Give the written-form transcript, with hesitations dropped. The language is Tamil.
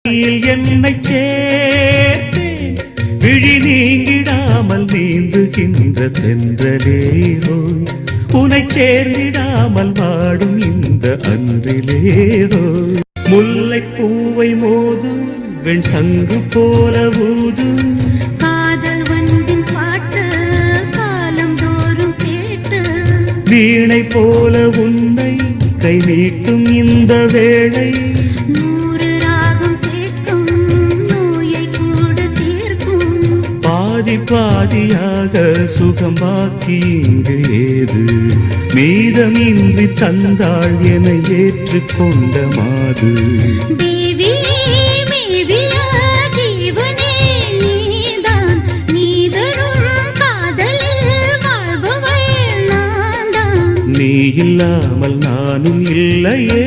என்னை சேர்த்தேன் விழி நீங்கிடாமல் நீந்துகின்ற தென்றலேரோ உனை சேர்ந்திடாமல் வாடும் இந்த அன்றிலேரோ முல்லை பூவை மோதும் வெண் சங்கு போல ஊதும் காதல் வண்டின் பாட்டு காலம் தோறும் கேட்டு வீணை போல உன்னை கை நீட்டும் இந்த வேளை பாதியாக சுகம் பாக்கி இங்கு ஏது மீதமின்றி தந்தாள் என ஏற்றுக்கொண்ட மாது நீ இல்லாமல் நானும் இல்லையே.